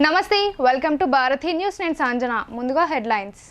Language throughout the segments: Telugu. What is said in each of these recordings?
నమస్తే, వెల్కమ్ టు భారతీ న్యూస్. నేను సంజన. ముందుగా హెడ్లైన్స్.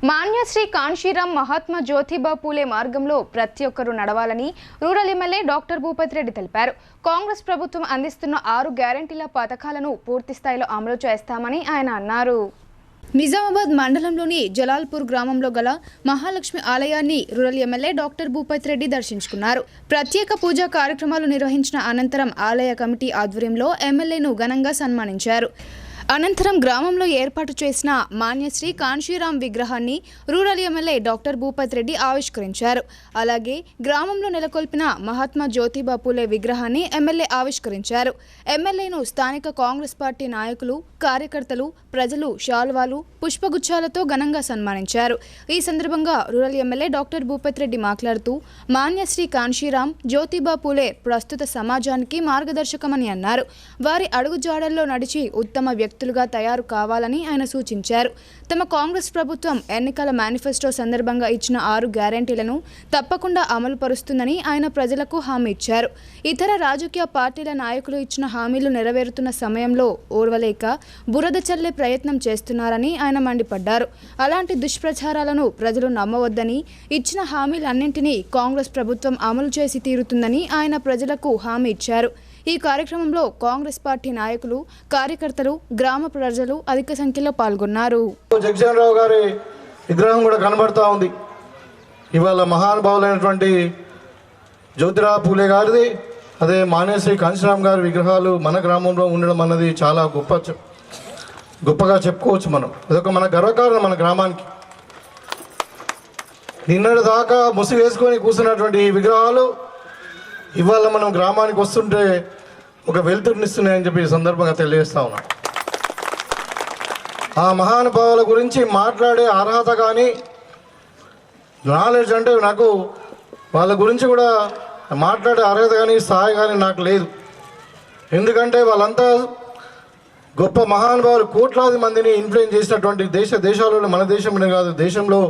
మాన్యశ్రీ కాన్షీరామ్ మహాత్మా జ్యోతిబా పూలే మార్గంలో ప్రతి ఒక్కరూ నడవాలని rural MLA doctor Bhupathi Reddy తెలిపారు. కాంగ్రెస్ ప్రభుత్వం అందిస్తున్న 6 గ్యారంటీల పథకాలను పూర్తి స్థాయిలో అమలు చేస్తామని ఆయన అన్నారు. నిజామాబాద్ మండలంలోని జలాల్పూర్ గ్రామంలో గల మహాలక్ష్మి ఆలయాన్ని rural MLA doctor Bhupathi Reddy దర్శించుకున్నారు. ప్రత్యేక పూజా కార్యక్రమాలు నిర్వహించిన అనంతరం ఆలయ కమిటీ ఆధ్వర్యంలో ఎమ్మెల్యేను ఘనంగా సన్మానించారు. అనంతరం గ్రామంలో ఏర్పాటు చేసిన మాన్యశ్రీ కాన్షీరామ్ విగ్రహాన్ని rural MLA doctor Bhupathi Reddy ఆవిష్కరించారు. అలాగే గ్రామంలో నెలకొల్పిన మహాత్మా జ్యోతిబా పూలే విగ్రహాన్ని ఎమ్మెల్యే ఆవిష్కరించారు. ఎమ్మెల్యేను స్థానిక కాంగ్రెస్ పార్టీ నాయకులు, కార్యకర్తలు, ప్రజలు శాల్వాలు, పుష్పగుచ్చాలతో ఘనంగా సన్మానించారు. ఈ సందర్భంగా rural MLA doctor Bhupathi Reddy మాట్లాడుతూ మాన్యశ్రీ కాన్షీరామ్ జ్యోతిబా పూలే ప్రస్తుత సమాజానికి మార్గదర్శకమని అన్నారు. వారి అడుగుజాడల్లో నడిచి ఉత్తమ వ్యక్తులుగా తయారు కావాలని ఆయన సూచించారు. తమ కాంగ్రెస్ ప్రభుత్వం ఎన్నికల మేనిఫెస్టో సందర్భంగా ఇచ్చిన 6 గ్యారంటీలను తప్పకుండా అమలు పరుస్తుందని ఆయన ప్రజలకు హామీ ఇచ్చారు. ఇతర రాజకీయ పార్టీల నాయకులు ఇచ్చిన హామీలు నెరవేరుతున్న సమయంలో ఓర్వలేక బురద చల్లే ప్రయత్నం చేస్తున్నారని ఆయన మండిపడ్డారు. అలాంటి దుష్ప్రచారాలను ప్రజలు నమ్మవద్దని, ఇచ్చిన హామీలన్నింటినీ కాంగ్రెస్ ప్రభుత్వం అమలు చేసి తీరుతుందని ఆయన ప్రజలకు హామీ ఇచ్చారు. ఈ కార్యక్రమంలో కాంగ్రెస్ పార్టీ నాయకులు, కార్యకర్తలు, గ్రామ ప్రజలు అధిక సంఖ్యలో పాల్గొన్నారు. జగన్ రావు గారి విగ్రహం కూడా కనబడతా ఉంది. ఇవాళ మహానుభావులైనటువంటి జ్యోతిరావు పూలే గారిది, అదే మాన్యశ్రీ కాన్షీరామ్ గారి విగ్రహాలు మన గ్రామంలో ఉండడం అన్నది చాలా గొప్పగా చెప్పుకోవచ్చు. మనం అదొక మన గర్వకారణం మన గ్రామానికి. నిన్నటి దాకా ముసుగు వేసుకొని కూర్చున్నటువంటి ఈ విగ్రహాలు ఇవాళ మనం గ్రామానికి వస్తుంటే ఒక వెలుతురునిస్తున్నాయని చెప్పి ఈ సందర్భంగా తెలియజేస్తా ఉన్నాం. ఆ మహానుభావుల గురించి మాట్లాడే అర్హత కానీ నాలెడ్జ్ అంటే నాకు వాళ్ళ గురించి కూడా మాట్లాడే అర్హత కానీ స్థాయి కానీ నాకు లేదు. ఎందుకంటే వాళ్ళంతా గొప్ప మహానుభావులు, కోట్లాది మందిని ఇన్ఫ్లుయెన్స్ చేసినటువంటి దేశాలలో, మన దేశంలో కాదు, దేశంలో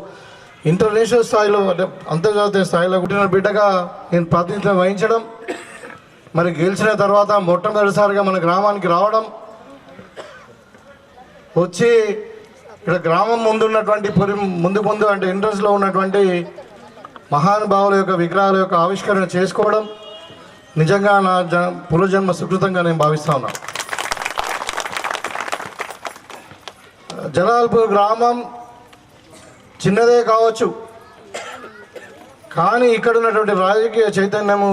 ఇంటర్నేషనల్ స్థాయిలో, అంటే అంతర్జాతీయ స్థాయిలో పుట్టిన బిడ్డగా నేను ప్రాతినిధ్యం వహించడం, మరి గెలిచిన తర్వాత మొట్టమొదటిసారిగా మన గ్రామానికి రావడం, వచ్చి ఇక్కడ గ్రామం ముందున్నటువంటి ముందు అంటే ఎంట్రన్స్లో ఉన్నటువంటి మహానుభావుల యొక్క విగ్రహాల యొక్క ఆవిష్కరణ చేసుకోవడం నిజంగా నా పునర్జన్మ సుకృతంగా నేను భావిస్తా ఉన్నాను. జలాల్పూర్ గ్రామం చిన్నదే కావచ్చు, కానీ ఇక్కడ ఉన్నటువంటి రాజకీయ చైతన్యము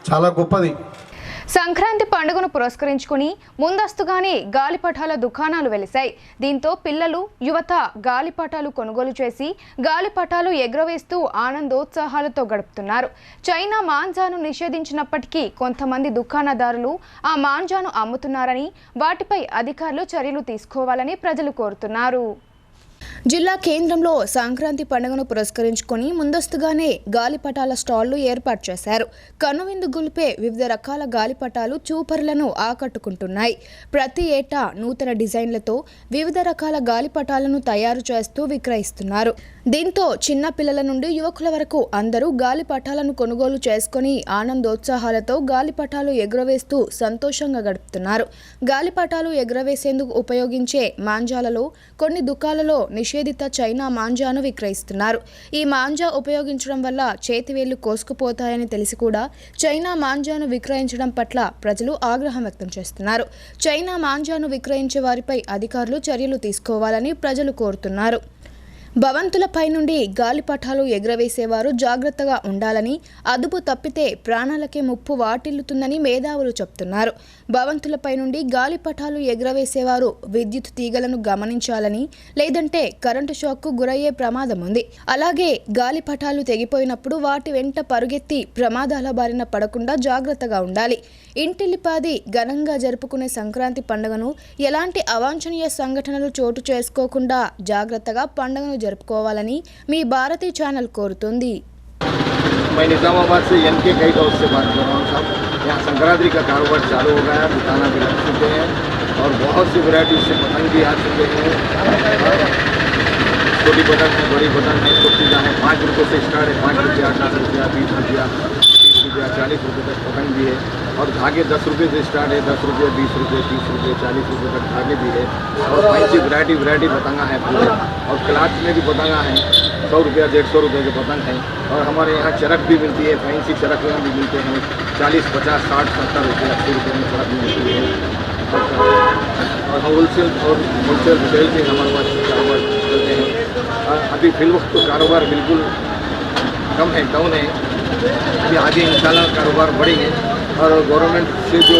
చాలా గొప్పది. సంక్రాంతి పండుగను పురస్కరించుకుని ముందస్తుగానే గాలిపటాల దుకాణాలు వెలిశాయి. దీంతో పిల్లలు, యువత గాలిపటాలు కొనుగోలు చేసి గాలిపటాలు ఎగురవేస్తూ ఆనందోత్సాహాలతో గడుపుతున్నారు. చైనా మాంజాను నిషేధించినప్పటికీ కొంతమంది దుకాణదారులు ఆ మాంజాను అమ్ముతున్నారని, వాటిపై అధికారులు చర్యలు తీసుకోవాలని ప్రజలు కోరుతున్నారు. జిల్లా కేంద్రంలో సంక్రాంతి పండుగను పురస్కరించుకొని ముందస్తుగానే గాలిపటాల స్టాళ్లు ఏర్పాటు చేశారు. కనువిందు గొలిపే వివిధ రకాల గాలిపటాలు చూపరులను ఆకట్టుకుంటున్నాయి. ప్రతి ఏటా నూతన డిజైన్లతో వివిధ రకాల గాలిపటాలను తయారు చేస్తూ విక్రయిస్తున్నారు. దీంతో చిన్న పిల్లల నుండి యువకుల వరకు అందరూ గాలిపటాలను కొనుగోలు చేసుకుని ఆనందోత్సాహాలతో గాలిపటాలు ఎగురవేస్తూ సంతోషంగా గడుపుతున్నారు. గాలిపటాలు ఎగురవేసేందుకు ఉపయోగించే మాంజాలలో కొన్ని దుకాణాలలో నిషేధిత చైనా మాంజాను విక్రయిస్తున్నారు. ఈ మాంజా ఉపయోగించడం వల్ల చేతివేళ్లు కోసుకుపోతాయని తెలిసి కూడా చైనా మాంజాను విక్రయించడం పట్ల ప్రజలు ఆగ్రహం వ్యక్తం చేస్తున్నారు. చైనా మాంజాను విక్రయించే వారిపై అధికారులు చర్యలు తీసుకోవాలని ప్రజలు కోరుతున్నారు. భవంతులపై నుండి గాలిపటాలు ఎగురవేసేవారు జాగ్రత్తగా ఉండాలని, అదుపు తప్పితే ప్రాణాలకే ముప్పు వాటిల్లుతుందని మేధావులు చెప్తున్నారు. భవంతులపై నుండి గాలిపటాలు ఎగురవేసేవారు విద్యుత్ తీగలను గమనించాలని, లేదంటే కరెంటు షాక్కు గురయ్యే ప్రమాదం ఉంది. అలాగే గాలిపటాలు తెగిపోయినప్పుడు వాటి వెంట పరుగెత్తి ప్రమాదాల బారిన పడకుండా జాగ్రత్తగా ఉండాలి. ఇంటిల్లిపాది ఘనంగా జరుపుకునే సంక్రాంతి పండుగను ఎలాంటి అవాంఛనీయ సంఘటనలు చోటు చేసుకోకుండా జాగ్రత్తగా పండుగను జరుపుకోవాలని మీ భారతి ఛానల్ కోరుతుంది. मैं निजामाबाद से एन के गाइड हाउस से बात कर रहा हूँ साहब। यहाँ संक्रांति का कारोबार चालू हो गया है, दुकाना भी लग चुके हैं और बहुत सी वैरायटी से पतंग भी आ चुके हैं। छोटी पतंग है, बड़ी पतंग है, सब चीज़ें हैं। 5 रुपये से स्टार्ट है, 5 रुपया, 10 रुपया, 20 रुपया, 30 रुपया, 40 रुपये तक पतंग भी है। और धागे 10 रुपये से स्टार्ट है, 10 रुपये, 20 रुपये, 30 रुपये, 40 रुपये तक धागे भी है। और फैंसी वैरायटी पतंगा है पूरे। और क्लाथ में भी पतंगा हैं, 100 रुपया, 150 रुपये के पतंग हैं। और हमारे यहाँ चरक भी मिलती है, फैंसी चरक भी मिलते हैं, 40, 50, 60, 70 रुपये, 80 रुपये में चरक भी मिलती है। और होलसेल रिटेल भी हमारे पास कारोबार चलते हैं। अभी फिलवक्त तो कारोबार बिल्कुल कम है, डाउन है। अभी आगे इंशाल्लाह कारोबार बढ़ेंगे। और गवर्नमेंट से जो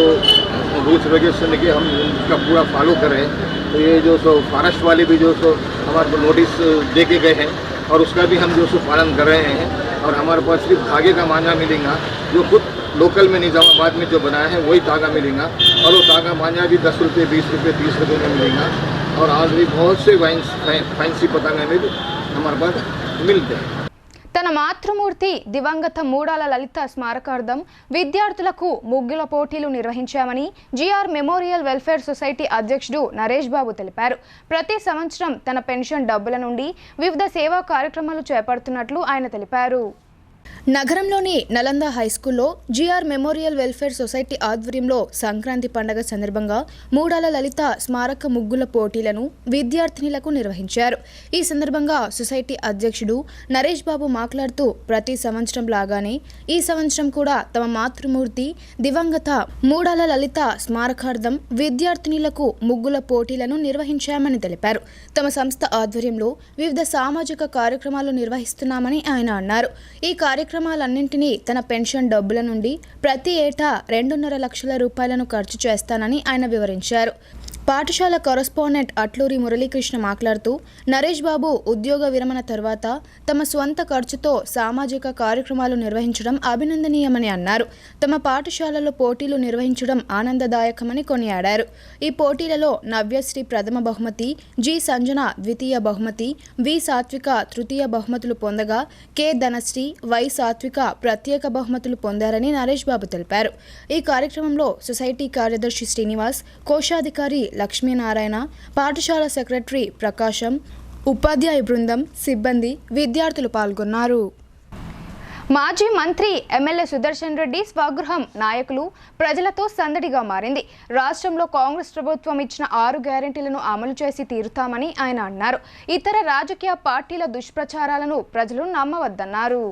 रूल्स रेगुलेशन लेके हम उसका पूरा फॉलो कर रहे हैं। तो ये जो सो फॉरेस्ट वाले भी जो सो हमारे को नोटिस दे के गए हैं और उसका भी हम जो सो पालन कर रहे हैं। और हमारे पास सिर्फ धागे का मांझा मिलेगा जो खुद लोकल में निजामाबाद में जो बनाया है वही धागा मिलेगा। और वो धागा मांझा भी 10 रुपये, 20 रुपये, 30 रुपये में मिलेगा। और आज भी बहुत से फैंसी पतंगे में भी हमारे पास मिलते हैं। తన మాతృమూర్తి దివంగత మూడాల లలిత స్మారకార్థం విద్యార్థులకు ముగ్గుల పోటీలు నిర్వహించామని జిఆర్ మెమోరియల్ వెల్ఫేర్ సొసైటీ అధ్యక్షుడు నరేష్ బాబు తెలిపారు. ప్రతి సంవత్సరం తన పెన్షన్ డబ్బుల నుండి వివిధ సేవా కార్యక్రమాలు చేపడుతున్నట్లు ఆయన తెలిపారు. నగరంలోని నలంద హైస్కూల్లో జిఆర్ మెమోరియల్ వెల్ఫేర్ సొసైటీ ఆధ్వర్యంలో సంక్రాంతి పండుగ సందర్భంగా మూడాల లలిత స్మారక ముగ్గుల పోటీలను విద్యార్థినులకు నిర్వహించారు. ఈ సందర్భంగా సొసైటీ అధ్యక్షుడు నరేష్ బాబు మాట్లాడుతూ ప్రతి సంవత్సరం లాగానే ఈ సంవత్సరం కూడా తమ మాతృమూర్తి దివంగత మూడాల లలిత స్మారకార్థం విద్యార్థినులకు ముగ్గుల పోటీలను నిర్వహించామని తెలిపారు. తమ సంస్థ ఆధ్వర్యంలో వివిధ సామాజిక కార్యక్రమాలు నిర్వహిస్తున్నామని ఆయన అన్నారు. ఈ కార్యక్రమాలన్నింటినీ తన పెన్షన్ డబ్బుల నుండి ప్రతి ఏటా 2.5 లక్షల రూపాయలను ఖర్చు చేస్తానని ఆయన వివరించారు. పాఠశాల కరస్పాండెంట్ అట్లూరి మురళీకృష్ణ మాట్లాడుతూ నరేష్ బాబు ఉద్యోగ విరమణ తర్వాత తమ స్వంత ఖర్చుతో సామాజిక కార్యక్రమాలు నిర్వహించడం అభినందనీయమని అన్నారు. తమ పాఠశాలలో పోటీలు నిర్వహించడం ఆనందదాయకమని కొనియాడారు. ఈ పోటీలలో నవ్యశ్రీ ప్రథమ బహుమతి, జి సంజన ద్వితీయ బహుమతి, వి సాత్విక తృతీయ బహుమతులు పొందగా కె ధనశ్రీ, వై సాత్విక ప్రత్యేక బహుమతులు పొందారని నరేష్ బాబు తెలిపారు. ఈ కార్యక్రమంలో సొసైటీ కార్యదర్శి శ్రీనివాస్, కోశాధికారి లక్ష్మీనారాయణ, పాఠశాల సెక్రటరీ ప్రకాశం, ఉపాధ్యాయ బృందం, సిబ్బంది, విద్యార్థులు పాల్గొన్నారు. మాజీ మంత్రి ఎమ్మెల్యే సుదర్శన్ రెడ్డి స్వగృహం నాయకులు ప్రజలతో సందడిగా మారింది. రాష్ట్రంలో కాంగ్రెస్ ప్రభుత్వం ఇచ్చిన 6 గ్యారెంటీలను అమలు చేసి తీరుతామని ఆయన అన్నారు. ఇతర రాజకీయ పార్టీల దుష్ప్రచారాలను ప్రజలు నమ్మవద్దన్నారు.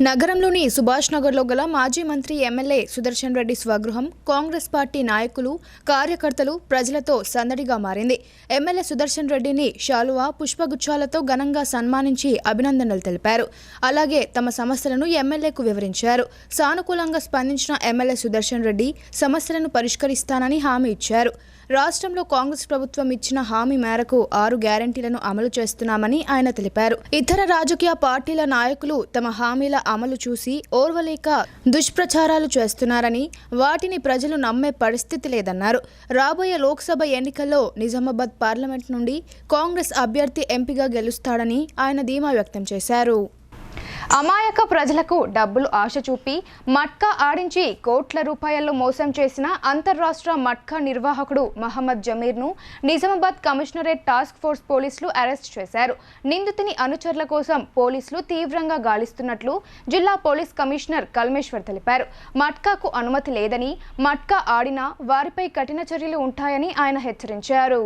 నగరంలోని సుభాష్ నగర్లో గల మాజీ మంత్రి ఎమ్మెల్యే సుదర్శన్ రెడ్డి స్వగృహం కాంగ్రెస్ పార్టీ నాయకులు కార్యకర్తలు ప్రజలతో సందడిగా మారింది. ఎమ్మెల్యే సుదర్శన్ రెడ్డిని శాలువా పుష్పగుచ్చాలతో ఘనంగా సన్మానించి అభినందనలు తెలిపారు. అలాగే తమ సమస్యలను ఎమ్మెల్యేకు వివరించారు. సానుకూలంగా స్పందించిన ఎమ్మెల్యే సుదర్శన్ రెడ్డి సమస్యలను పరిష్కరిస్తానని హామీ ఇచ్చారు. రాష్ట్రంలో కాంగ్రెస్ ప్రభుత్వం ఇచ్చిన హామీ మేరకు 6 గ్యారెంటీలను అమలు చేస్తున్నామని ఆయన తెలిపారు. ఇతర రాజకీయ పార్టీల నాయకులు తమ హామీల అమలు చూసి ఓర్వలేక దుష్ప్రచారాలు చేస్తున్నారని, వాటిని ప్రజలు నమ్మే పరిస్థితి లేదన్నారు. రాబోయే లోక్సభ ఎన్నికల్లో నిజామాబాద్ పార్లమెంట్ నుండి కాంగ్రెస్ అభ్యర్థి ఎంపీగా గెలుస్తాడని ఆయన ధీమా వ్యక్తం చేశారు. అమాయక ప్రజలకు డబ్బులు ఆశ చూపి మట్కా ఆడించి కోట్ల రూపాయల్లో మోసం చేసిన అంతర్రాష్ట్ర మట్కా నిర్వాహకుడు మహమ్మద్ జమీర్ను నిజామాబాద్ కమిషనరేట్ టాస్క్ ఫోర్స్ పోలీసులు అరెస్ట్ చేశారు. నిందితుని అనుచరుల కోసం పోలీసులు తీవ్రంగా గాలిస్తున్నట్లు జిల్లా పోలీస్ కమిషనర్ కల్మేశ్వర్ తెలిపారు. మట్కాకు అనుమతి లేదని, మట్కా ఆడినా వారిపై కఠిన చర్యలు ఉంటాయని ఆయన హెచ్చరించారు.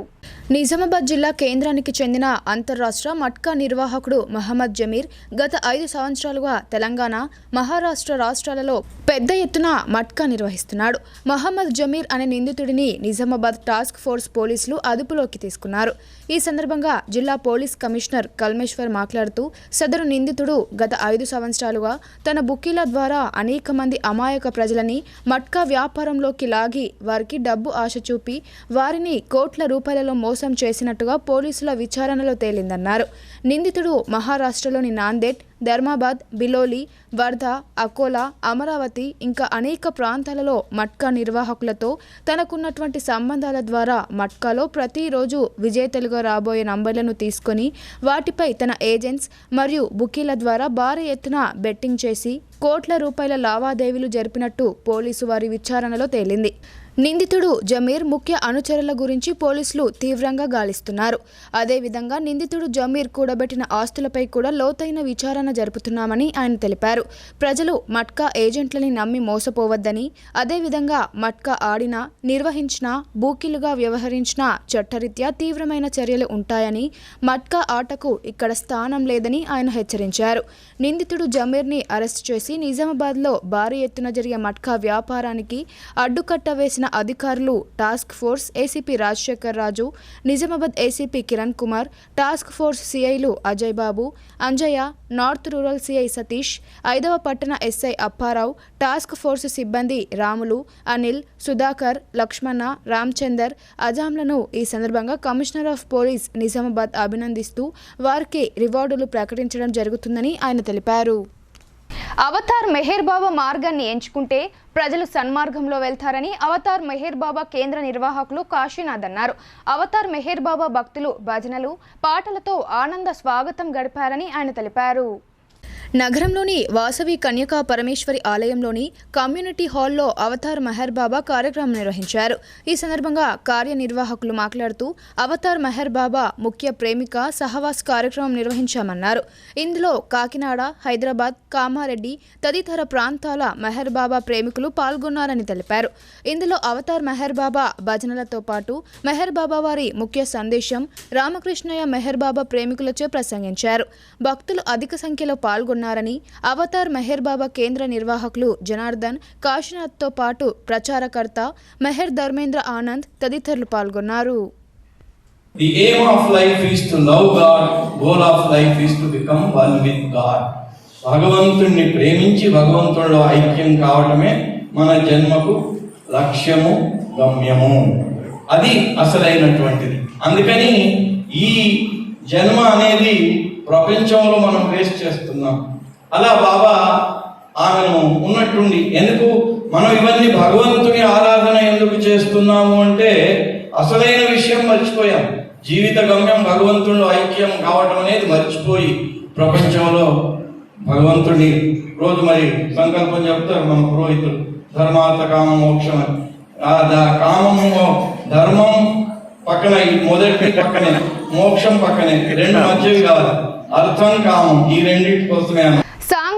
నిజామాబాద్ జిల్లా కేంద్రానికి చెందిన అంతర్రాష్ట్ర మట్కా నిర్వాహకుడు మహమ్మద్ జమీర్ గత 5 సంవత్సరాలుగా తెలంగాణ, మహారాష్ట్ర రాష్ట్రాలలో పెద్ద ఎత్తున మట్కా నిర్వహిస్తున్నాడు. మహమ్మద్ జమీర్ అనే నిందితుడిని నిజామాబాద్ టాస్క్ ఫోర్స్ పోలీసులు అదుపులోకి తీసుకున్నారు. ఈ సందర్భంగా జిల్లా పోలీస్ కమిషనర్ కల్మేశ్వర్ మాట్లాడుతూ, సదరు నిందితుడు గత 5 సంవత్సరాలుగా తన బుకీల ద్వారా అనేక మంది అమాయక ప్రజలని మట్కా వ్యాపారంలోకి లాగి వారికి డబ్బు ఆశ చూపి వారిని కోట్ల రూపాయలలో మోసం చేసినట్టుగా పోలీసుల విచారణలో తేలిందన్నారు. నిందితుడు మహారాష్ట్రలోని నాందేడ్, ధర్మాబాద్, బిలోలి, వర్ధా, అకోలా, అమరావతి ఇంకా అనేక ప్రాంతాలలో మట్కా నిర్వాహకులతో తనకున్నటువంటి సంబంధాల ద్వారా మట్కాలో ప్రతిరోజు విజేతలుగా రాబోయే నంబర్లను తీసుకొని వాటిపై తన ఏజెంట్స్ మరియు బుకీల ద్వారా భారీ ఎత్తున బెట్టింగ్ చేసి కోట్ల రూపాయల లావాదేవీలు జరిపినట్టు పోలీసు వారి విచారణలో తేలింది. నిందితుడు జమీర్ ముఖ్య అనుచరుల గురించి పోలీసులు తీవ్రంగా గాలిస్తున్నారు. అదేవిధంగా నిందితుడు జమీర్ కూడబెట్టిన ఆస్తులపై కూడా లోతైన విచారణ జరుపుతున్నామని ఆయన తెలిపారు. ప్రజలు మట్కా ఏజెంట్లని నమ్మి మోసపోవద్దని, అదేవిధంగా మట్కా ఆడినా, నిర్వహించినా, బూకీలుగా వ్యవహరించినా చట్టరీత్యా తీవ్రమైన చర్యలు ఉంటాయని, మట్కా ఆటకు ఇక్కడ స్థానం లేదని ఆయన హెచ్చరించారు. నిందితుడు జమీర్ని అరెస్ట్ చేసి నిజామాబాద్లో భారీ ఎత్తున జరిగే మట్కా వ్యాపారానికి అడ్డుకట్ట వేసిన అధికారులు task force ACP Rajasekhar Raju, Nizamabad ACP Kiran Kumar, task force సిఐలు Ajay Babu, Anjaiah, north rural CI Satish, 5వ పట్టణ ఎస్ఐ అప్పారావు, టాస్క్ ఫోర్స్ సిబ్బంది రాములు, అనిల్, సుధాకర్, లక్ష్మణ, రామచందర్, అజాంలను ఈ సందర్భంగా కమిషనర్ ఆఫ్ పోలీస్ నిజామాబాద్ అభినందిస్తూ వారికి రివార్డులు ప్రకటించడం జరుగుతుందని ఆయన తెలిపారు. అవతార్ మెహర్ బాబా మార్గాన్ని ఎంచుకుంటే ప్రజలు సన్మార్గంలో వెళ్తారని అవతార్ మెహర్ బాబా కేంద్ర నిర్వాహకులు కాశీనాథ్ అన్నారు. అవతార్ మెహర్ బాబా భక్తులు భజనలు, పాటలతో ఆనంద స్వాగతం గడిపారని ఆయన తెలిపారు. నగరంలోని వాసవి కన్యకా పరమేశ్వరి ఆలయంలోని కమ్యూనిటీ హాల్లో అవతార్ మెహర్ బాబా కార్యక్రమం నిర్వహించారు. ఈ సందర్భంగా కార్యనిర్వాహకులు మాట్లాడుతూ, అవతార్ మెహర్ బాబా ముఖ్య ప్రేమిక సహవాస్ కార్యక్రమం నిర్వహించామన్నారు. ఇందులో కాకినాడ, హైదరాబాద్, కామారెడ్డి తదితర ప్రాంతాల మెహర్ బాబా ప్రేమికులు పాల్గొన్నారని తెలిపారు. ఇందులో అవతార్ మెహర్ బాబా భజనలతో పాటు మెహర్ బాబా వారి ముఖ్య సందేశం రామకృష్ణయ్య మెహర్ బాబా ప్రేమికులచే ప్రసంగించారు. భక్తులు అధిక సంఖ్యలో పాల్గొన్నారని, అవతార్ మెహర్ బాబా కేంద్ర నిర్వాహకులు జనార్దన్, కాశీనాథ్తో పాటు ప్రచారకర్త మెహర్ ధర్మేంద్ర ఆనంద్ తదితరులు పాల్గొన్నారు. The aim of life is to love God, goal of life is to become one with God. భగవంతుణ్ణి ప్రేమించి భగవంతుడిలో ఐక్యం కావటమే మన జన్మకు లక్ష్యము, గమ్యము. అది అసలైనటువంటిది. అందుకని ఈ జన్మ అనేది ప్రపంచంలో మనం ఫేస్ చేస్తున్నాం. అలా బాబా ఆమెను ఉన్నట్టుండి, ఎందుకు మనం ఇవన్నీ భగవంతుని ఆరాధన ఎందుకు చేస్తున్నాము అంటే అసలైన విషయం మర్చిపోయాం. జీవిత గమ్యం భగవంతుడిలో ఐక్యం కావటం అనేది మర్చిపోయి ప్రపంచంలో భగవంతుడిని రోజు మరి సంకల్పం చెప్తారు మన పురోహితులు, ధర్మార్థ కామ మోక్షం అని. కామము, ధర్మం పక్కన, మొదటి పక్కనే, మోక్షం పక్కనే, రెండు మధ్యవి కాదు. అర్థం, కామం, ఈ రెండింటి కోసమే.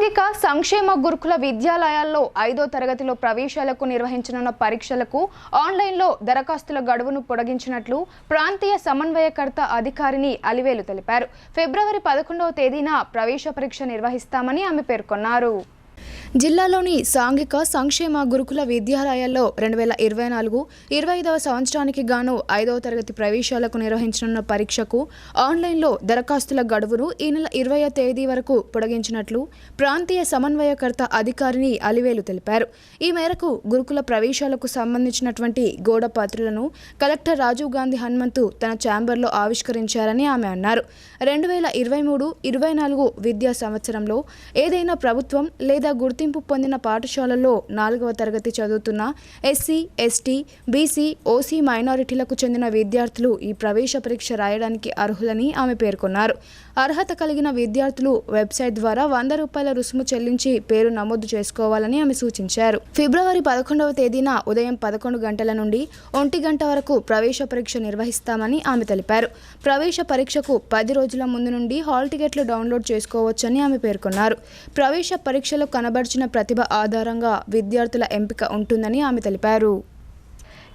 సాంఘిక సంక్షేమ గురుకుల విద్యాలయాల్లో 5వ తరగతిలో ప్రవేశాలకు నిర్వహించనున్న పరీక్షలకు ఆన్లైన్లో దరఖాస్తుల గడువును పొడిగించినట్లు ప్రాంతీయ సమన్వయకర్త అధికారిని అలివేలు తెలిపారు. ఫిబ్రవరి 11వ తేదీన ప్రవేశ పరీక్ష నిర్వహిస్తామని ఆమె పేర్కొన్నారు. జిల్లాలోని సాంఘిక సంక్షేమ గురుకుల విద్యాలయాల్లో 2024-25వ సంవత్సరానికి గాను 5వ తరగతి ప్రవేశాలకు నిర్వహించనున్న పరీక్షకు ఆన్లైన్లో దరఖాస్తుల గడువును ఈ నెల 20వ తేదీ వరకు పొడిగించినట్లు ప్రాంతీయ సమన్వయకర్త అధికారిని అలివేలు తెలిపారు. ఈ మేరకు గురుకుల ప్రవేశాలకు సంబంధించినటువంటి గోడపత్రులను కలెక్టర్ రాజీవ్ గాంధీ హనుమంతు తన ఛాంబర్లో ఆవిష్కరించారని ఆమె అన్నారు. 2023-24 విద్యా సంవత్సరంలో ఏదైనా ప్రభుత్వం లేదా గుర్తింపు పొందిన పాఠశాలల్లో 4వ తరగతి చదువుతున్న ఎస్సీ, ఎస్టీ, బీసీ, ఓసీ మైనారిటీలకు చెందిన విద్యార్థులు ఈ ప్రవేశ పరీక్ష రాయడానికి అర్హులని ఆమె పేర్కొన్నారు. అర్హత కలిగిన విద్యార్థులు వెబ్సైట్ ద్వారా ₹100 రుసుము చెల్లించి పేరు నమోదు చేసుకోవాలని ఆమె సూచించారు. ఫిబ్రవరి 11వ తేదీన ఉదయం 11 గంటల నుండి 1 గంట వరకు ప్రవేశ పరీక్ష నిర్వహిస్తామని ఆమె తెలిపారు. ప్రవేశ పరీక్షకు 10 రోజుల ముందు నుండి హాల్ టికెట్లు డౌన్లోడ్ చేసుకోవచ్చని ఆమె పేర్కొన్నారు. ప్రవేశ పరీక్షలో కనబర్చిన ప్రతిభ ఆధారంగా విద్యార్థుల ఎంపిక ఉంటుందని ఆమె తెలిపారు.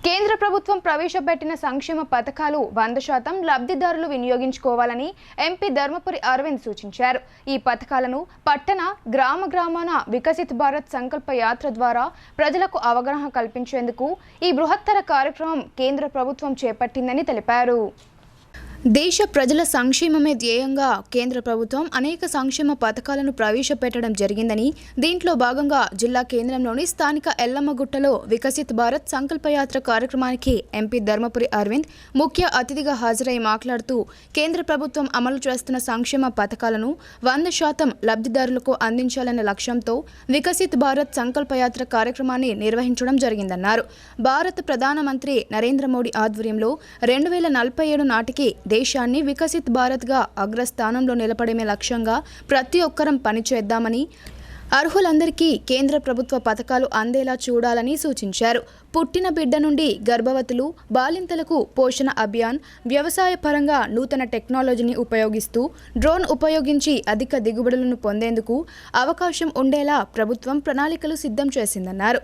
కేంద్ర ప్రభుత్వం ప్రవేశపెట్టిన సంక్షేమ పథకాలు 100% లబ్ధిదారులు వినియోగించుకోవాలని ఎంపీ ధర్మపురి అరవింద్ సూచించారు. ఈ పథకాలను పట్టణ, గ్రామాన వికసిత్ భారత్ సంకల్ప యాత్ర ద్వారా ప్రజలకు అవగాహన కల్పించేందుకు ఈ బృహత్తర కార్యక్రమం కేంద్ర ప్రభుత్వం చేపట్టిందని తెలిపారు. దేశ ప్రజల సంక్షేమమే ధ్యేయంగా కేంద్ర ప్రభుత్వం అనేక సంక్షేమ పథకాలను ప్రవేశపెట్టడం జరిగిందని, దీంట్లో భాగంగా జిల్లా కేంద్రంలోని స్థానిక ఎల్లమ్మగుట్టలో వికసిత్ భారత్ సంకల్పయాత్ర కార్యక్రమానికి ఎంపీ ధర్మపురి అరవింద్ ముఖ్య అతిథిగా హాజరై మాట్లాడుతూ కేంద్ర ప్రభుత్వం అమలు చేస్తున్న సంక్షేమ పథకాలను 100% లబ్ధిదారులకు అందించాలనే లక్ష్యంతో వికసిత్ భారత్ సంకల్పయాత్ర కార్యక్రమాన్ని నిర్వహించడం జరిగిందన్నారు. భారత ప్రధానమంత్రి నరేంద్ర మోడీ ఆధ్వర్యంలో 2047 నాటికి దేశాన్ని వికసిత్ భారత్గా అగ్రస్థానంలో నిలపడమే లక్ష్యంగా ప్రతి ఒక్కరం పనిచేద్దామని, అర్హులందరికీ కేంద్ర ప్రభుత్వ పథకాలు అందేలా చూడాలని సూచించారు. పుట్టిన బిడ్డ నుండి గర్భవతులు, బాలింతలకు పోషణ అభియాన్, వ్యవసాయ పరంగా నూతన టెక్నాలజీని ఉపయోగిస్తూ డ్రోన్ ఉపయోగించి అధిక దిగుబడులను పొందేందుకు అవకాశం ఉండేలా ప్రభుత్వం ప్రణాళికలు సిద్ధం చేసిందన్నారు.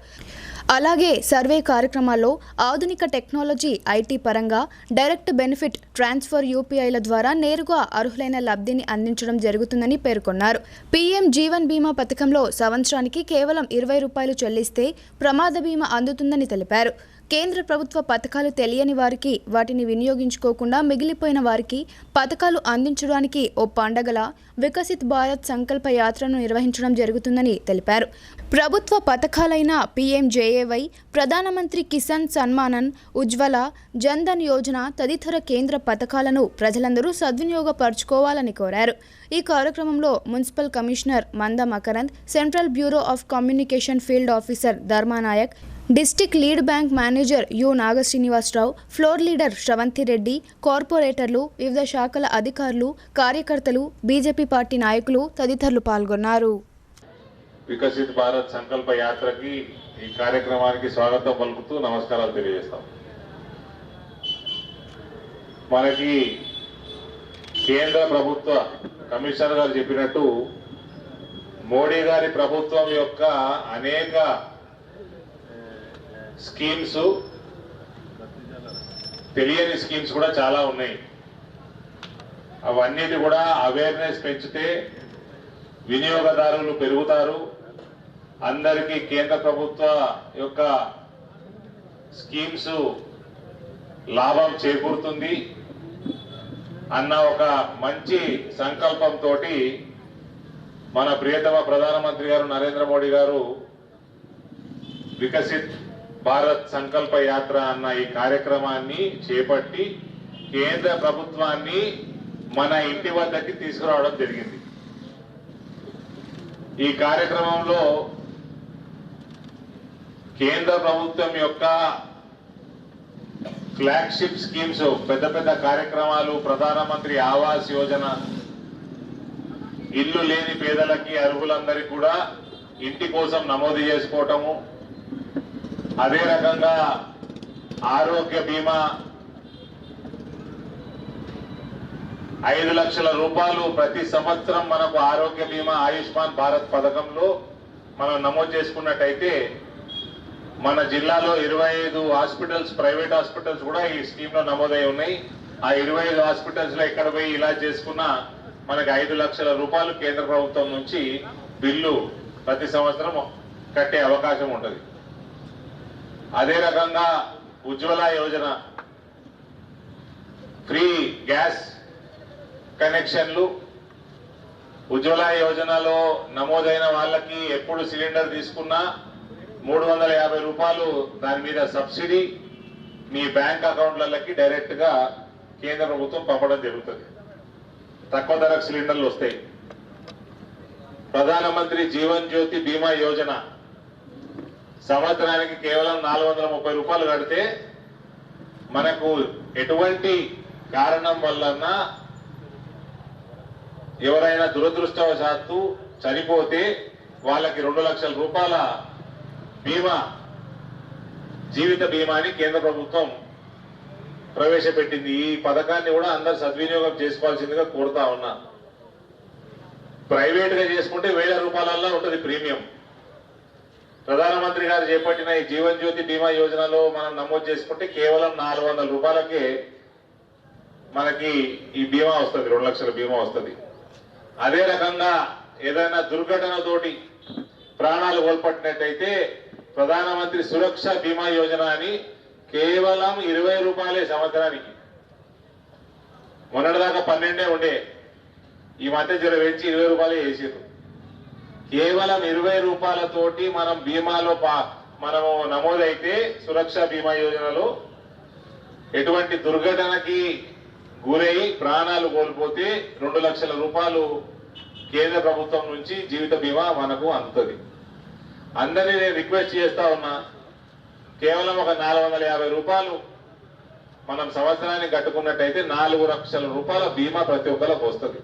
అలాగే సర్వే కార్యక్రమాల్లో ఆధునిక టెక్నాలజీ, ఐటీ పరంగా డైరెక్ట్ బెనిఫిట్ ట్రాన్స్ఫర్ యూపీఐల ద్వారా నేరుగా అర్హులైన లబ్ధిని అందించడం జరుగుతుందని పేర్కొన్నారు. పీఎం జీవన్ బీమా పథకంలో సంవత్సరానికి కేవలం ₹20 చెల్లిస్తే ప్రమాద బీమా అందుతుందని తెలిపారు. కేంద్ర ప్రభుత్వ పథకాలు తెలియని వారికి, వాటిని వినియోగించుకోకుండా మిగిలిపోయిన వారికి పథకాలు అందించడానికి ఓ పండగలా వికసిత్ భారత్ సంకల్ప యాత్రను నిర్వహించడం జరుగుతుందని తెలిపారు. ప్రభుత్వ పథకాలైన PMJAY, ప్రధానమంత్రి కిసాన్ సన్మానన్, ఉజ్వల, జన్ధన్ యోజన తదితర కేంద్ర పథకాలను ప్రజలందరూ సద్వినియోగపరచుకోవాలని కోరారు. ఈ కార్యక్రమంలో municipal commissioner Manda Makarand, central bureau of communication field officer Dharmanayak, district lead bank manager U Nagasrinivasarao, floor leader Sravanthi Reddy, కార్పొరేటర్లు, వివిధ శాఖల అధికారులు, కార్యకర్తలు, బీజేపీ పార్టీ నాయకులు తదితరులు పాల్గొన్నారు. వికసిత్ భారత్ సంకల్ప యాత్రకి ఈ కార్యక్రమానికి స్వాగతం పలుకుతూ నమస్కారాలు తెలియజేస్తాం. మనకి కేంద్ర ప్రభుత్వ కమిషనర్ గారు చెప్పినట్టు మోడీ గారి ప్రభుత్వం యొక్క అనేక స్కీమ్స్, తెలియని స్కీమ్స్ కూడా చాలా ఉన్నాయి. అవన్నిటి కూడా అవేర్నెస్ పెంచితే వినియోగదారులు పెరుగుతారు, అందరికీ కేంద్ర ప్రభుత్వ యొక్క స్కీమ్స్ లాభం చేకూరుతుంది అన్న ఒక మంచి సంకల్పంతో మన ప్రియతమ ప్రధానమంత్రి గారు నరేంద్ర మోడీ గారు వికసిత్ భారత్ సంకల్ప యాత్ర అన్న ఈ కార్యక్రమాన్ని చేపట్టి కేంద్ర ప్రభుత్వాన్ని మన ఇంటి వద్దకి తీసుకురావడం జరిగింది. ఈ కార్యక్రమంలో కేంద్ర ప్రభుత్వం యొక్క ఫ్లాగ్షిప్ స్కీమ్స్, పెద్ద పెద్ద కార్యక్రమాలు, ప్రధానమంత్రి ఆవాస్ యోజన, ఇల్లు లేని పేదలకి, అర్హులందరికీ కూడా ఇంటి కోసం నమోదు చేసుకోవటము, అదే రకంగా ఆరోగ్య బీమా, 5 లక్షల రూపాయలు ప్రతి సంవత్సరం మనకు ఆరోగ్య బీమా ఆయుష్మాన్ భారత్ పథకంలో మనం నమోదు చేసుకున్నట్టయితే మన జిల్లాలో 25 హాస్పిటల్స్, ప్రైవేట్ హాస్పిటల్స్ కూడా ఈ స్కీమ్లో నమోదై ఉన్నాయి. ఆ 25 హాస్పిటల్స్లో ఎక్కడ పోయి ఇలా చేసుకున్నా మనకు 5 లక్షల రూపాయలు కేంద్ర ప్రభుత్వం నుంచి బిల్లు ప్రతి సంవత్సరం కట్టే అవకాశం ఉంటుంది. అదే రకంగా ఉజ్వల యోజన, ఫ్రీ గ్యాస్ కనెక్షన్లు, ఉజ్వల యోజనలో నమోదైన వాళ్ళకి ఎప్పుడు సిలిండర్ తీసుకున్నా 350 రూపాయలు దాని మీద సబ్సిడీ మీ బ్యాంక్ అకౌంట్లకి డైరెక్ట్ గా కేంద్ర ప్రభుత్వం పంపడం జరుగుతుంది. తక్కువ ధరకు సిలిండర్లు వస్తాయి. ప్రధానమంత్రి జీవన్ జ్యోతి బీమా యోజన సంవత్సరానికి కేవలం 430 రూపాయలు కడితే మనకు ఎటువంటి కారణం వలన ఎవరైనా దురదృష్టవశాత్తు చనిపోతే వాళ్ళకి 2 లక్షల రూపాయల బీమా, జీవిత బీమాని కేంద్ర ప్రభుత్వం ప్రవేశపెట్టింది. ఈ పథకాన్ని కూడా అందరు సద్వినియోగం చేసుకోవాల్సిందిగా కోరుతా ఉన్నా. ప్రైవేట్ గా చేసుకుంటే 1000 రూపాయలల్లో ఉంటుంది ప్రీమియం. ప్రధానమంత్రి గారు చేపట్టిన ఈ జీవన్ జ్యోతి బీమా యోజనలో మనం నమోదు చేసుకుంటే కేవలం 400 రూపాయలకే మనకి ఈ బీమా వస్తుంది, 2 లక్షల బీమా వస్తుంది. అదే రకంగా ఏదైనా దుర్ఘటనతోటి ప్రాణాలు కోల్పట్టినట్టయితే ప్రధానమంత్రి సురక్ష బీమా యోజన అని కేవలం 20 రూపాయలే సంవత్సరానికి. మొన్నటిదాకా 12 ఉండే, ఈ మధ్య జర పెంచి 20 రూపాయలే వేసారు. కేవలం 20 రూపాయలతోటి మనం బీమాలో మనము నమోదైతే సురక్ష బీమా యోజనలో ఎటువంటి దుర్ఘటనకి గురై ప్రాణాలు కోల్పోతే 2 లక్షల రూపాయలు కేంద్ర ప్రభుత్వం నుంచి జీవిత బీమా మనకు అందుతుంది. అందరినీ నేను రిక్వెస్ట్ చేస్తా ఉన్నా, కేవలం ఒక 450 రూపాయలు మనం సంవత్సరానికి కట్టుకున్నట్టయితే 4 లక్షల రూపాయల బీమా ప్రతి ఒక్కరికి వస్తుంది.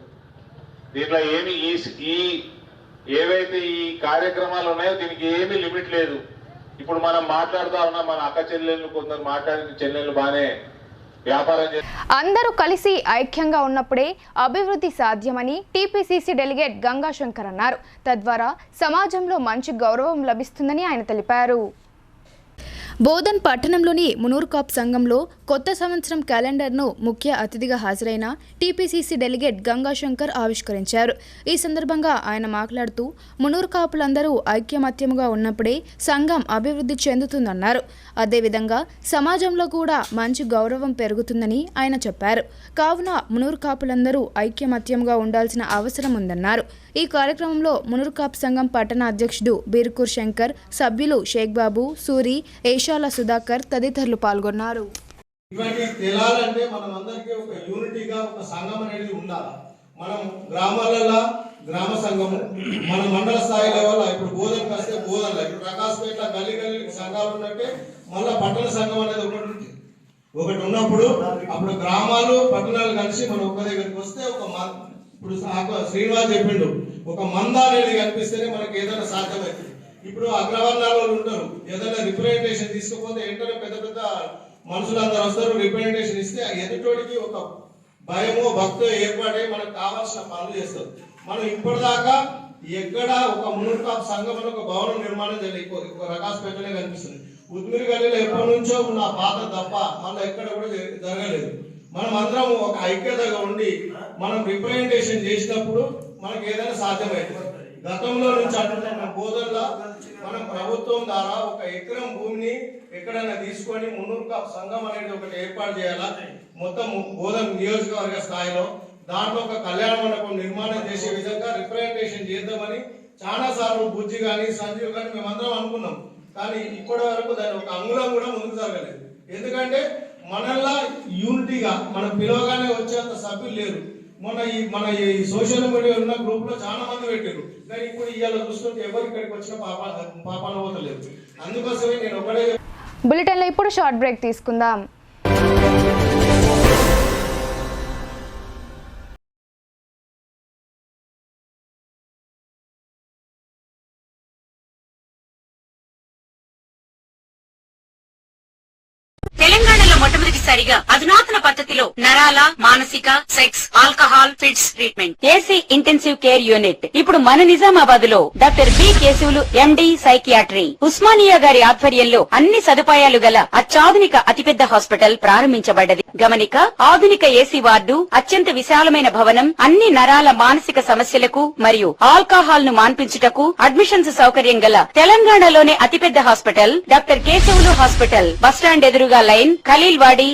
దీంట్లో ఏమి ఏవైతే ఈ కార్యక్రమాలు ఉన్నాయో దీనికి ఏమీ లిమిట్ లేదు. ఇప్పుడు మనం మాట్లాడుతా ఉన్నాం, మన అక్క చెల్లెళ్ళు, కొందరు మాట్లాడిన చెల్లెళ్ళు బాగానే వ్యాపారం చేస్తారు. అందరూ కలిసి ఐక్యంగా ఉన్నప్పుడే అభివృద్ధి సాధ్యమని టీపీసీసీ డెలిగేట్ గంగాశంకర్ అన్నారు. తద్వారా సమాజంలో మంచి గౌరవం లభిస్తుందని ఆయన తెలిపారు. బోధన్ పట్టణంలోని మునూర్కాప్ సంఘంలో కొత్త సంవత్సరం క్యాలెండర్ను ముఖ్య అతిథిగా హాజరైన టీపీసీసీ డెలిగేట్ గంగాశంకర్ ఆవిష్కరించారు. ఈ సందర్భంగా ఆయన మాట్లాడుతూ మునూర్కాపులందరూ ఐక్యమత్యముగా ఉన్నప్పుడే సంఘం అభివృద్ధి చెందుతుందన్నారు. అదేవిధంగా సమాజంలో కూడా మంచి గౌరవం పెరుగుతుందని ఆయన చెప్పారు. కావున మునూర్కాపులందరూ ఐక్యమత్యంగా ఉండాల్సిన అవసరం ఉందన్నారు. ఈ కార్యక్రమంలో మునూర్కాప్ సంఘం పట్టణ అధ్యక్షుడు బీర్కూర్ శంకర్, సభ్యులు షేక్ బాబు, సూరి, ఏషాల సుధాకర్ తదితరులు పాల్గొన్నారు. ఇవన్నీ తెలాలంటే మనం అందరికీ ఒక యూనిటీగా ఒక సంఘం అనేది ఉండాలి. మనం గ్రామాలలో గ్రామ సంఘము, మన మండల స్థాయి లెవెల్, ఇప్పుడు బోధనకి వస్తే బోధనలో, ఇప్పుడు ప్రకాశపేట గల్లీ గల్లీ సంఘాలు ఉన్నట్టే మళ్ళీ పట్టణ సంఘం అనేది ఒకటి ఉన్నప్పుడు అప్పుడు గ్రామాలు పట్టణాలు కలిసి మనం ఒక దగ్గరికి వస్తే ఇప్పుడు శ్రీనివాస్ చెప్పిండు, ఒక మంద అనేది కనిపిస్తేనే మనకి ఏదైనా సాధ్యమవుతుంది. ఇప్పుడు అగ్రవర్ణాల వాళ్ళు ఉంటారు, ఏదైనా రిప్రజెంటేషన్ తీసుకపోతే ఏంటంటే పెద్ద పెద్ద మనుషులందరూ వస్తారు, రిప్రజెంటేషన్ ఇస్తే ఎదుటోడికి ఒక భయమో భక్తో ఏర్పడే మనకు కావాల్సిన పనులు చేస్తారు. మనం ఇప్పటిదాకా ఎక్కడ ఒక మునూర్కాప్ సంఘం ఒక భవనం నిర్మాణం చేయలేదు, రకాస్పేటనే కనిపిస్తుంది. ఉద్మిరి గల్లీలో ఎప్పటి నుంచో ఉన్న పాత తప్ప మళ్ళీ ఎక్కడ కూడా జరగలేదు. మనం అందరం ఒక ఐక్యతగా ఉండి మనం రిప్రజెంటేషన్ చేసినప్పుడు మనకి ఏదైనా సాధ్యమైంది. గతంలో నుంచి అంటున్న బోధనలో మనం ప్రభుత్వం ద్వారా ఒక ఎకరం భూమిని ఎక్కడైనా తీసుకొని మునూర్కాప్ సంఘం అనేది ఒకటి ఏర్పాటు చేయాలా, మొత్తం బోధన నియోజకవర్గ స్థాయిలో. దాంట్లో ఒక కళ్యాణ మండపం నిర్మాణం చేసే విధంగా రిప్రజెంటేషన్ చేద్దామని చాలా సార్లు బుజ్జి కానీ సంజీవ్ కానీ మేమందరం అనుకున్నాం. కానీ ఇప్పటి వరకు దాని ఒక అంగుళం కూడా ముందుకు జరగలేదు. ఎందుకంటే మనల్లా యూనిటీగా మనం పిలవగానే వచ్చేంత సభ్యులు లేరు. మన ఈ సోషల్ మీడియా ఉన్న గ్రూప్ లో చాలా మంది పెట్టారు, కానీ ఇప్పుడు ఇవాళ చూస్తుంటే ఎవరు ఇక్కడికి వచ్చిన పాపాన పోతలేదు. అందుకోసమే నేను ఒకటే. బులెటిన్ లో ఇప్పుడు షార్ట్ బ్రేక్ తీసుకుందాం. తెలంగాణలో మొట్టమొదటిసారిగా అధునాతన పద్ధతిలో నరాల, మానసిక, sex, alcohol, fits treatment, AC intensive care unit ఇప్పుడు మన నిజామాబాద్ లో doctor B Keshavulu MD psychiatry Osmania గారి ఆధ్వర్యంలో అన్ని సదుపాయాలు గల అత్యాధునిక అతిపెద్ద హాస్పిటల్ ప్రారంభించబడ్డది. గమనిక, ఆధునిక ఏసీ వార్డు, అత్యంత విశాలమైన భవనం, అన్ని నరాల మానసిక సమస్యలకు మరియు ఆల్కహాల్ ను మాన్పించుటకు అడ్మిషన్స్ సౌకర్యం గల తెలంగాణలోనే అతిపెద్ద hospital doctor Keshavulu hospital, bus stand ఎదురుగా లైన్, ఖలీల్వాడి.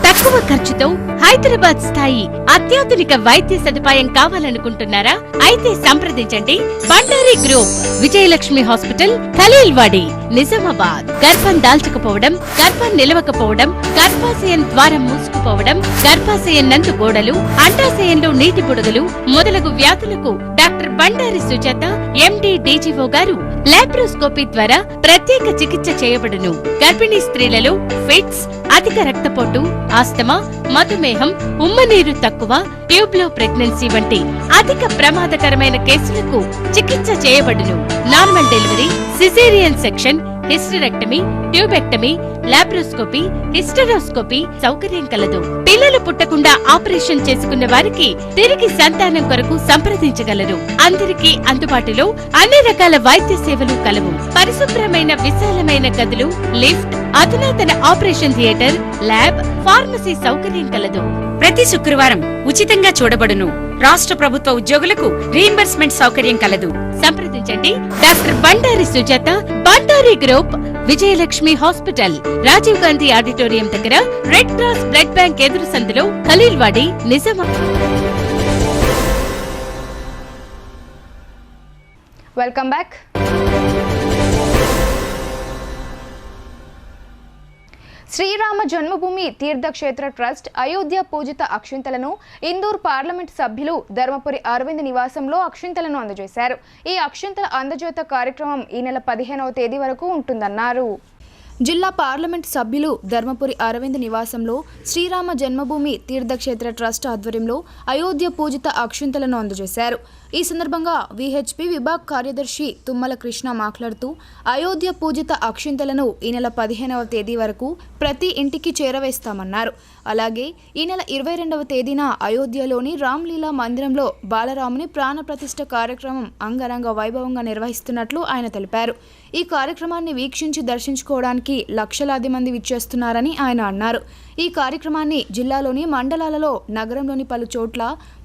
తక్కువ ఖర్చుతో హైదరాబాద్ స్థాయి అత్యాధునిక వైద్య సదుపాయం కావాలనుకుంటున్నారా? అయితే సంప్రదించండి బండారి గ్రూప్, విజయలక్ష్మి హాస్పిటల్, ఖలీల్వాడి, నిజామాబాద్. గర్భం దాల్చకపోవడం, గర్భం నిలవకపోవడం, గర్భాశయం ద్వారం మూసుకుపోవడం, గర్భాశయం నందు గోడలు, అండాశయంలో నీటి బుడగలు మొదలగు వ్యాధులకు డాక్టర్ బండారి సుజాత ఎండి డీజీఓ గారు లాప్రోస్కోపీ ద్వారా ప్రత్యేక చికిత్స చేయబడును. గర్భిణీ స్త్రీలలో ఫిట్స్, అధిక రక్తపోటు, ఆస్తమా, మధుమేహం, ఉమ్మనీరు తక్కువ, ట్యూబ్లో ప్రెగ్నెన్సీ వంటి అధిక ప్రమాదకరమైన కేసులకు చికిత్స చేయబడును. Normal delivery, caesarean section, hysterectomy, tubectomy, laparoscopy, hysteroscopy సౌకర్యం కలదు. పిల్లలు పుట్టకుండా ఆపరేషన్ చేసుకున్న వారికి తిరిగి సంతానం కొరకు సంప్రదించగలరు. అందరికీ అందుబాటులో అన్ని రకాల వైద్య సేవలు కలవు. పరిశుభ్రమైన విశాలమైన గదులు, లిఫ్ట్, అధునాతన ఆపరేషన్ థియేటర్, ల్యాబ్, ఫార్మసీ సౌకర్యం కలదు. ప్రతి శుక్రవారం ఉచితంగా చూడబడును. రాష్ట్ర ప్రభుత్వ ఉద్యోగులకు రీయింబర్స్మెంట్ సౌకర్యం కలదు. సంప్రదించండి doctor Bandari Sujatha, Bandari group, Vijayalakshmi hospital, Rajiv Gandhi auditorium దగ్గర, రెడ్ క్రాస్ బ్లడ్ బ్యాంక్ ఎదురు సందులో, Khaleelwadi, Nizamabad. Welcome back. Srirama Janmabhoomi Teerthakshetra trust Ayodhya పూజిత అక్షింతలను ఇందూర్ పార్లమెంట్ సభ్యులు ధర్మపురి అరవింద్ నివాసంలో అక్షింతలను అందజేశారు. ఈ అక్షింతల అందజేత కార్యక్రమం ఈ నెల 15వ తేదీ వరకు ఉంటుందన్నారు. జిల్లా పార్లమెంట్ సభ్యులు ధర్మపురి అరవింద్ నివాసంలో శ్రీరామ జన్మభూమి తీర్థక్షేత్ర ట్రస్ట్ ఆధ్వర్యంలో అయోధ్య పూజిత అక్షింతలను అందజేశారు. ఈ సందర్భంగా విహెచ్పి విభాగ్ కార్యదర్శి తుమ్మల కృష్ణ మాట్లాడుతూ అయోధ్య పూజిత అక్షింతలను ఈ నెల 15వ తేదీ వరకు ప్రతి ఇంటికి చేరవేస్తామన్నారు. అలాగే ఈ నెల 22వ తేదీన అయోధ్యలోని రామ్లీలా మందిరంలో బాలరాముని ప్రాణప్రతిష్ఠ కార్యక్రమం అంగరంగ వైభవంగా నిర్వహిస్తున్నట్లు ఆయన తెలిపారు. ఈ కార్యక్రమాన్ని వీక్షించి దర్శించుకోవడానికి లక్షలాది మంది విచ్చేస్తున్నారని ఆయన అన్నారు. ఈ కార్యక్రమాన్ని జిల్లాలోని మండలాలలో, నగరంలోని పలు చోట్ల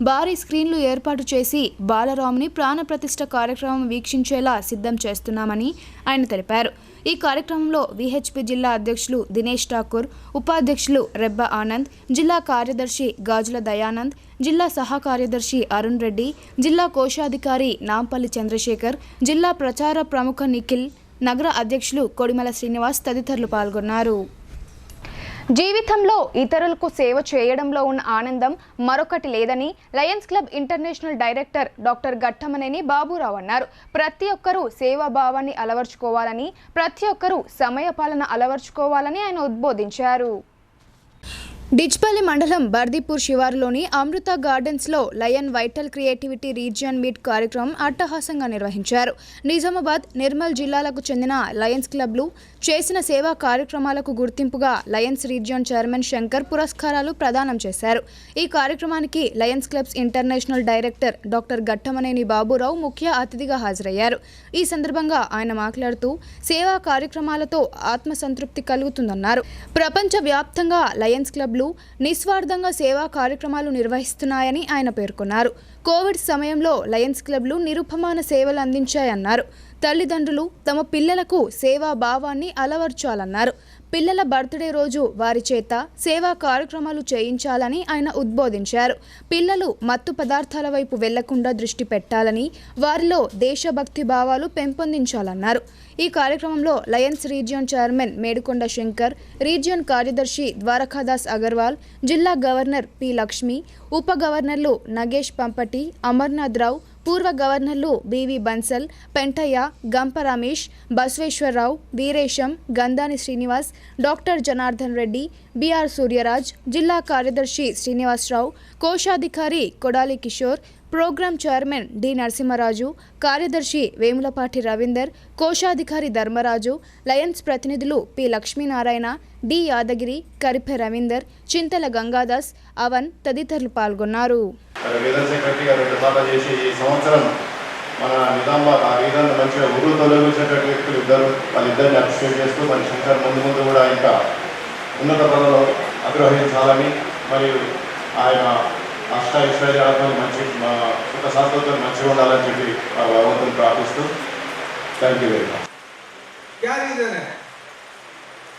భారీ స్క్రీన్లు ఏర్పాటు చేసి బాలరాముని ప్రాణప్రతిష్ఠ కార్యక్రమం వీక్షించేలా సిద్ధం చేస్తున్నామని ఆయన తెలిపారు. ఈ కార్యక్రమంలో విహెచ్పి జిల్లా అధ్యక్షులు దినేష్ ఠాకూర్, ఉపాధ్యక్షులు రెబ్బ ఆనంద్, జిల్లా కార్యదర్శి గాజుల దయానంద్, జిల్లా సహా కార్యదర్శి అరుణ్ రెడ్డి, జిల్లా కోశాధికారి నాంపల్లి చంద్రశేఖర్, జిల్లా ప్రచార ప్రముఖ నిఖిల్, నగర అధ్యక్షులు కొడిమల శ్రీనివాస్ తదితరులు పాల్గొన్నారు. జీవితంలో ఇతరులకు సేవ చేయడంలో ఉన్న ఆనందం మరొకటి లేదని Lions club international director doctor Ghattamaneni Baburao అన్నారు. ప్రతి ఒక్కరూ సేవాభావాన్ని అలవర్చుకోవాలని, ప్రతి ఒక్కరూ సమయపాలన అలవర్చుకోవాలని ఆయన ఉద్బోధించారు. డిచ్పల్లి మండలం బర్దీపూర్ శివారులోని అమృత గార్డెన్స్లో lion vital creativity region meet కార్యక్రమం అట్టహాసంగా నిర్వహించారు. నిజామాబాద్, నిర్మల్ జిల్లాలకు చెందిన లయన్స్ క్లబ్లు చేసిన సేవా కార్యక్రమాలకు గుర్తింపుగా లయన్స్ రీజియన్ చైర్మన్ శంకర్ పురస్కారాలు ప్రదానం చేశారు. ఈ కార్యక్రమానికి Lions clubs international director doctor Ghattamaneni Baburao ముఖ్య అతిథిగా హాజరయ్యారు. ఈ సందర్భంగా ఆయన మాట్లాడుతూ సేవా కార్యక్రమాలతో ఆత్మసంతృప్తి కలుగుతుందన్నారు. ప్రపంచవ్యాప్తంగా లయన్స్ క్లబ్ నిస్వార్థంగా సేవా కార్యక్రమాలు నిర్వహిస్తున్నాయని ఆయన పేర్కొన్నారు. కోవిడ్ సమయంలో లయన్స్ క్లబ్లు నిరుపమాన సేవలు అందించాయన్నారు. తల్లిదండ్రులు తమ పిల్లలకు సేవా భావాన్ని అలవర్చాలన్నారు. పిల్లల బర్త్డే రోజు వారి చేత సేవా కార్యక్రమాలు చేయించాలని ఆయన ఉద్బోధించారు. పిల్లలు మత్తు పదార్థాల వైపు వెళ్లకుండా దృష్టి పెట్టాలని, వారిలో దేశభక్తి భావాలు పెంపొందించాలన్నారు. ఈ కార్యక్రమంలో Lions region chairman మేడుకొండ Shankar, region కార్యదర్శి ద్వారకాదాస్ అగర్వాల్, జిల్లా గవర్నర్ పి లక్ష్మి, ఉప గవర్నర్లు నగేష్ పంపటి, అమర్నాథ్ రావు, పూర్వ గవర్నర్లు BV Bansal, Pentaiah, Gampa Ramesh, Basaveshwararao, Veeresham, Gandhani Srinivas, doctor Janardhan Reddy, B R Suryaraj, జిల్లా కార్యదర్శి శ్రీనివాసరావు, కోశాధికారి Kodali Kishore, program chairman D Narasimharaju, కార్యదర్శి వేములపాటి రవీందర్, కోశాధికారి ధర్మరాజు, లయన్స్ ప్రతినిధులు పి లక్ష్మీనారాయణ, డి యాదగిరి, కరిపె రవీందర్, చింతల గంగాదాస్, అవన్ తదితరులు పాల్గొన్నారు. మన నిజామాబాద్ ఆ రీజన్ మంచిగా ఊరు తొలగించేటటువంటి వ్యక్తులు ఇద్దరు, వాళ్ళిద్దరిని అప్రిషియేట్ చేస్తూ మన శంకర్ ముందు కూడా ఇంకా ఉన్నత పదవిలో అగ్రహించాలని మరియు ఆయన అష్టైశ్వర్యాలతో మంచి సుఖ శాస్త్రంతో మంచిగా ఉండాలని చెప్పి భగవంతుని ప్రార్థిస్తూ థ్యాంక్ యూ వెరీ మచ్.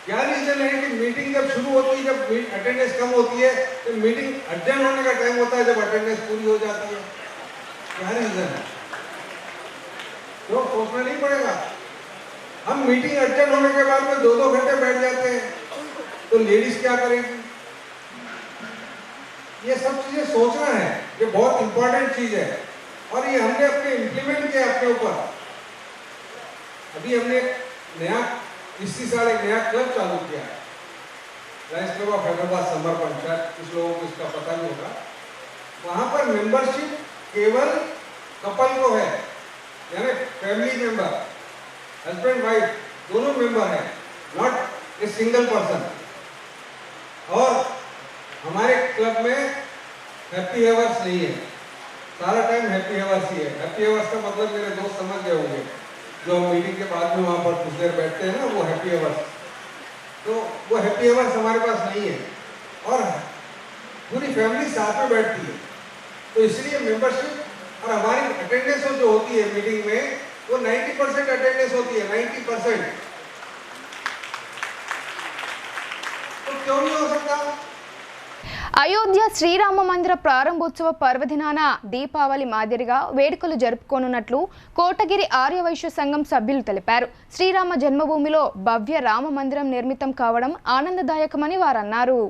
क्या रीजन है कि मीटिंग जब शुरू होती है, जब अटेंडेंस कम होती है तो मीटिंग अटेंड होने का टाइम होता है जब अटेंडेंस पूरी हो जाती है. क्या रीजन है? तो सोचना नहीं पड़ेगा. हम मीटिंग अटेंड होने के बाद में 2-2 घंटे बैठ जाते हैं, तो लेडीज क्या करेंगी? ये सब चीजें सोचना है, ये बहुत इंपॉर्टेंट चीज है और ये हमने अपने इम्प्लीमेंट किया अपने ऊपर. अभी हमने नया इसी साल एक नया क्लब चालू किया है, Lions club of Hyderabad summer panchayat. कुछ लोगों को इसका पता नहीं होगा. वहाँ पर मेंबरशिप केवल कपल को है, यानी फैमिली मेंबर, हस्बैंड वाइफ दोनों मेंबर हैं, नॉट ए सिंगल पर्सन. और हमारे क्लब में हैप्पी आवर्स नहीं है, सारा टाइम हैप्पी आवर्स ही है. हैप्पी आवर्स का मतलब मेरे दोस्त समझ गए होंगे, जो मीटिंग के बाद में वहाँ पर कुछ देर बैठते हैं ना, वो हैप्पी आवर्स. तो वो हैप्पी आवर्स हमारे पास नहीं है और पूरी फैमिली साथ में बैठती है. तो इसलिए मेंबरशिप और हमारी अटेंडेंस जो होती है मीटिंग में वो 90% अटेंडेंस होती है, 90%. तो क्यों नहीं हो सकता? అయోధ్య శ్రీరామ మందిర ప్రారంభోత్సవ పర్వదినాన దీపావళి మాదిరిగా వేడుకలు జరుపుకోనున్నట్లు కోటగిరి ఆర్యవైశ్య సంఘం సభ్యులు తెలిపారు. శ్రీరామ జన్మభూమిలో భవ్య రామ మందిరం నిర్మితం కావడం ఆనందదాయకమని వారన్నారు.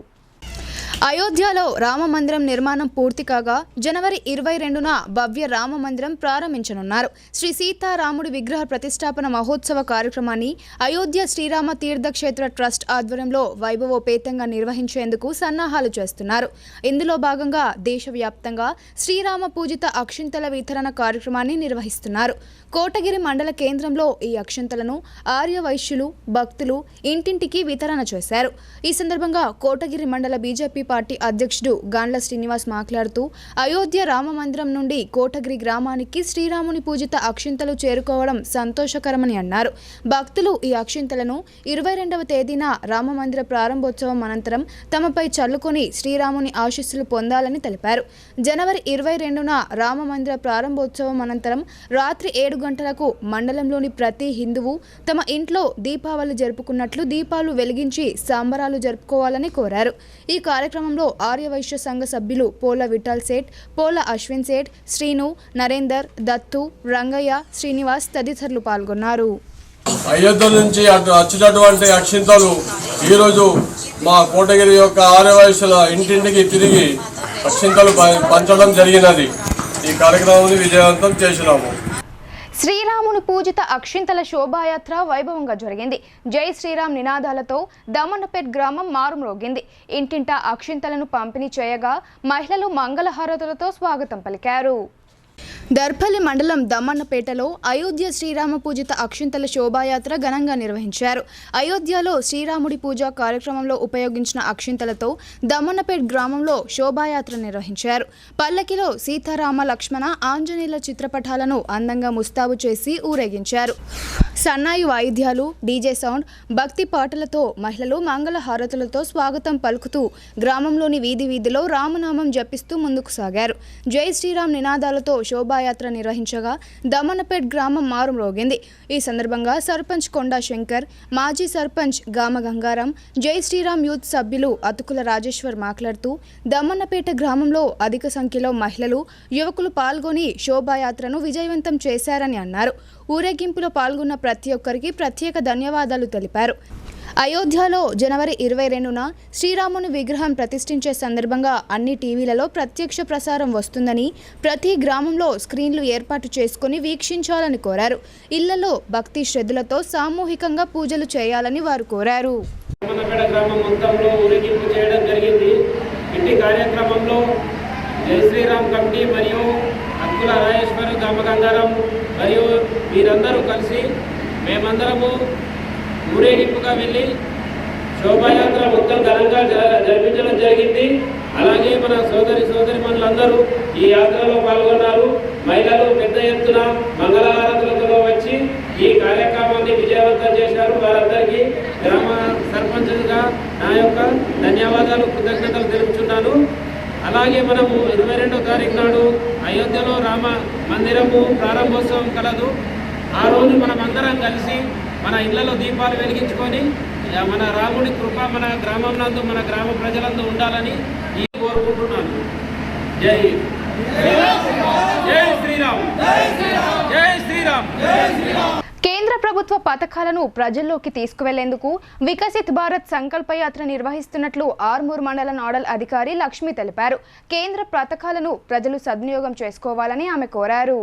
అయోధ్యలో రామ మందిరం నిర్మాణం పూర్తి కాగా జనవరి 22న భవ్య రామ మందిరం ప్రారంభించనున్నారు. శ్రీ సీతారాముడి విగ్రహ ప్రతిష్టాపన మహోత్సవ కార్యక్రమాన్ని అయోధ్య శ్రీరామ తీర్థక్షేత్ర ట్రస్ట్ ఆధ్వర్యంలో వైభవోపేతంగా నిర్వహించేందుకు సన్నాహాలు చేస్తున్నారు. ఇందులో భాగంగా దేశవ్యాప్తంగా శ్రీరామ పూజిత అక్షింతల వితరణ కార్యక్రమాన్ని నిర్వహిస్తున్నారు. కోటగిరి మండల కేంద్రంలో ఈ అక్షింతలను ఆర్య వైశ్యులు భక్తులు ఇంటింటికి వితరణ చేశారు. ఈ సందర్భంగా కోటగిరి మండల బీజేపీ పార్టీ అధ్యక్షుడు గాండ్ల శ్రీనివాస్ మాట్లాడుతూ అయోధ్య రామ మందిరం నుండి కోటగిరి గ్రామానికి శ్రీరాముని పూజిత అక్షింతలు చేరుకోవడం సంతోషకరమని అన్నారు. భక్తులు ఈ అక్షింతలను 22వ తేదీన రామ మందిర ప్రారంభోత్సవం అనంతరం తమపై చల్లుకొని శ్రీరాముని ఆశీస్సులు పొందాలని తెలిపారు. జనవరి 22న రామ మందిర ప్రారంభోత్సవం అనంతరం రాత్రి 7 గంటలకు మండలంలోని ప్రతి హిందువు తమ ఇంట్లో దీపావళి జరుపుకున్నట్లు దీపాలు వెలిగించి సంబరాలు జరుపుకోవాలని కోరారు. ఈ కార్యక్రమంలో ఆర్యవైశ్య సంఘ సభ్యులు పోల విఠల్ సేట్, పోల అశ్విన్ సేట్, శ్రీను, నరేందర్, దత్తు, రంగయ్య, శ్రీనివాస్ తదితరులు పాల్గొన్నారు. అయోధ్య నుంచి వచ్చినటువంటి అక్షింతలు ఈరోజు మా కోటగిరి యొక్క ఆర్యవైశ్యుల ఇంటింటికి తిరిగి అక్షింతలు పంచడం జరిగినది. ఈ కార్యక్రమాన్ని విజయవంతం చేసినాము. శ్రీరాముని పూజిత అక్షింతల శోభాయాత్ర వైభవంగా జరిగింది. జై శ్రీరామ్ నినాదాలతో దమన్నపేట్ గ్రామం మారుమ్రోగింది. ఇంటింటా అక్షింతలను పంపిణీ చేయగా మహిళలు మంగళహారతులతో స్వాగతం పలికారు. దర్పల్లి మండలం దమ్మన్నపేటలో అయోధ్య శ్రీరామ పూజిత అక్షింతల శోభాయాత్ర ఘనంగా నిర్వహించారు. అయోధ్యలో శ్రీరాముడి పూజ కార్యక్రమంలో ఉపయోగించిన అక్షింతలతో దమ్మన్నపేట్ గ్రామంలో శోభాయాత్ర నిర్వహించారు. పల్లకిలో సీతారామ లక్ష్మణ ఆంజనేయుల చిత్రపటాలను అందంగా ముస్తాబు చేసి ఊరేగించారు. సన్నాయి వాయిద్యాలు, డీజే సౌండ్, భక్తి పాటలతో మహిళలు మంగళ హారతులతో స్వాగతం పలుకుతూ గ్రామంలోని వీధిలో రామనామం జపిస్తూ ముందుకు సాగారు. జై శ్రీరామ్ నినాదాలతో శోభాయాత్ర నిర్వహించగా దమన్నపేట్ గ్రామం మారుమ్రోగింది. ఈ సందర్భంగా సర్పంచ్ కొండా శంకర్, మాజీ సర్పంచ్ గామ గంగారాం, జై శ్రీరామ్ యూత్ సభ్యులు అతుకుల రాజేశ్వర్ మాట్లాడుతూ దమన్నపేట గ్రామంలో అధిక సంఖ్యలో మహిళలు, యువకులు పాల్గొని శోభాయాత్రను విజయవంతం చేశారని అన్నారు. ఊరేగింపులో పాల్గొన్న ప్రతి ఒక్కరికి ప్రత్యేక ధన్యవాదాలు తెలిపారు. అయోధ్యలో జనవరి 22న శ్రీరాముని విగ్రహం ప్రతిష్ఠించే సందర్భంగా అన్ని టీవీలలో ప్రత్యక్ష ప్రసారం వస్తుందని, ప్రతి గ్రామంలో స్క్రీన్లు ఏర్పాటు చేసుకుని వీక్షించాలని కోరారు. ఇళ్లలో భక్తి శ్రద్ధలతో సామూహికంగా పూజలు చేయాలని వారు కోరారు. గ్రామం మొత్తంలో ఊరేగింపు చేయడం జరిగింది. ఇంటి కార్యక్రమంలో జై శ్రీరామ్ కమిటీ మరియు ముక్కుల రాజేశ్వరి, గంగారం మరియు వీరందరూ కలిసి మేమందరము ఊరేగింపుగా వెళ్ళి శోభాయాత్ర మొత్తం ఘనంగా జరిపించడం జరిగింది. అలాగే మన సోదరిమణులందరూ ఈ యాత్రలో పాల్గొన్నారు. మహిళలు పెద్ద ఎత్తున మంగళహారతులతో వచ్చి ఈ కార్యక్రమాన్ని విజయవంతం చేశారు. వారందరికీ గ్రామ సర్పంచ్గా నా యొక్క ధన్యవాదాలు, కృతజ్ఞతలు తెలుపుతున్నాను. అలాగే మనము 22వ తారీఖు నాడు అయోధ్యలో రామ మందిరము ప్రారంభోత్సవం కలదు. ఆ రోజు మనమందరం కలిసి మన ఇళ్లలో దీపాలు వెలిగించుకొని మన రాముడి కృప మన గ్రామం నందు, మన గ్రామ ప్రజలందు ఉండాలని కోరుకుంటున్నాను. జై శ్రీరామ్, జై శ్రీరామ్. కేంద్ర ప్రభుత్వ పథకాలను ప్రజల్లోకి తీసుకువెళ్లేందుకు వికసిత్ భారత్ సంకల్ప యాత్ర నిర్వహిస్తున్నట్లు ఆర్మూర్ మండల నోడల్ అధికారి లక్ష్మి తెలిపారు. కేంద్ర పథకాలను ప్రజలు సద్వినియోగం చేసుకోవాలని ఆమె కోరారు.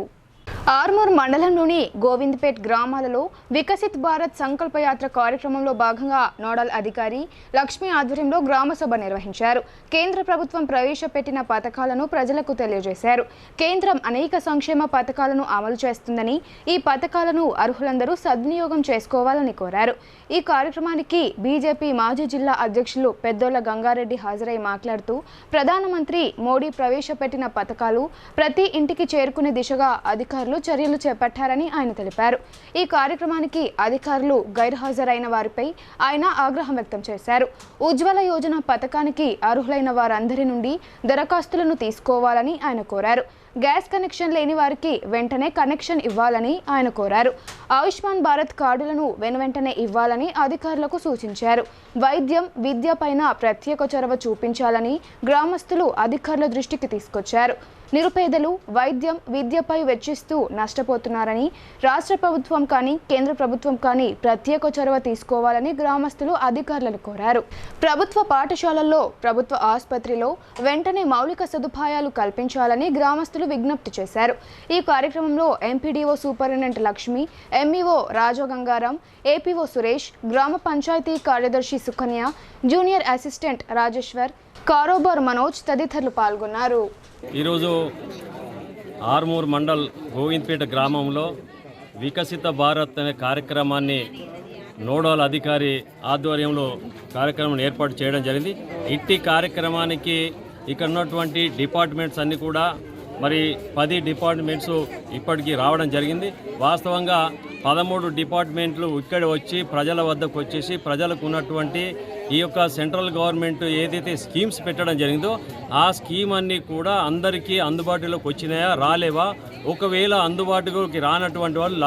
ఆర్మూర్ మండలంలోని గోవింద్పేట్ గ్రామాలలో వికసిత్ భారత్ సంకల్ప యాత్ర కార్యక్రమంలో భాగంగా నోడల్ అధికారి లక్ష్మి ఆధ్వర్యంలో గ్రామ సభ నిర్వహించారు. కేంద్ర ప్రభుత్వం ప్రవేశపెట్టిన పథకాలను ప్రజలకు తెలియజేశారు. కేంద్రం అనేక సంక్షేమ పథకాలను అమలు చేస్తుందని, ఈ పథకాలను అర్హులందరూ సద్వినియోగం చేసుకోవాలని కోరారు. ఈ కార్యక్రమానికి బీజేపీ మాజీ జిల్లా అధ్యక్షులు పెద్దోళ్ల గంగారెడ్డి హాజరై మాట్లాడుతూ, ప్రధానమంత్రి మోడీ ప్రవేశపెట్టిన పథకాలు ప్రతి ఇంటికి చేరుకునే దిశగా అధికారులు చర్యలు చేపట్టారని ఆయన తెలిపారు. ఈ కార్యక్రమానికి అధికారులు గైర్హాజరైన వారిపై ఆయన ఆగ్రహం వ్యక్తం చేశారు. ఉజ్వల యోజన పథకానికి అర్హులైన వారందరి నుండి దరఖాస్తులను తీసుకోవాలని ఆయన కోరారు. గ్యాస్ కనెక్షన్ లేని వారికి వెంటనే కనెక్షన్ ఇవ్వాలని ఆయన కోరారు. ఆయుష్మాన్ భారత్ కార్డులను వెనువెంటనే ఇవ్వాలని అధికారులకు సూచించారు. వైద్యం, విద్యపైన ప్రత్యేక చొరవ చూపించాలని గ్రామస్తులు అధికారుల దృష్టికి తీసుకొచ్చారు. నిరుపేదలు వైద్యం, విద్యపై వెచ్చిస్తూ నష్టపోతున్నారని రాష్ట్ర ప్రభుత్వం కానీ కేంద్ర ప్రభుత్వం కానీ ప్రత్యేక చొరవ తీసుకోవాలని గ్రామస్తులు అధికారులను కోరారు. ప్రభుత్వ పాఠశాలల్లో, ప్రభుత్వ ఆసుపత్రిలో వెంటనే మౌలిక సదుపాయాలు కల్పించాలని గ్రామస్తులు విజ్ఞప్తి చేశారు. ఈ కార్యక్రమంలో MPDO superintendent Lakshmi, MEO Rajagangaram, APO Suresh, గ్రామ పంచాయతీ కార్యదర్శి సుకన్య, జూనియర్ అసిస్టెంట్ రాజేశ్వర్, కారోబార్ మనోజ్ తదితరులు పాల్గొన్నారు. ఈరోజు ఆర్మూర్ మండల్ గోవింద్పేట గ్రామంలో వికసిత భారత్ అనే కార్యక్రమాన్ని నోడల్ అధికారి ఆధ్వర్యంలో కార్యక్రమం ఏర్పాటు చేయడం జరిగింది. ఇట్టి కార్యక్రమానికి ఇక్కడ ఉన్నటువంటి డిపార్ట్మెంట్స్ అన్నీ కూడా మరి 10 డిపార్ట్మెంట్స్ ఇప్పటికీ రావడం జరిగింది. వాస్తవంగా 13 డిపార్ట్మెంట్లు ఇక్కడ వచ్చి ప్రజల వద్దకు వచ్చేసి ప్రజలకు ఉన్నటువంటి ఈ యొక్క సెంట్రల్ గవర్నమెంట్ ఏదైతే స్కీమ్స్ పెట్టడం జరిగిందో ఆ స్కీమ్ అన్నీ కూడా అందరికీ అందుబాటులోకి వచ్చినాయా రాలేవా, ఒకవేళ అందుబాటులోకి రానటువంటి వాళ్ళు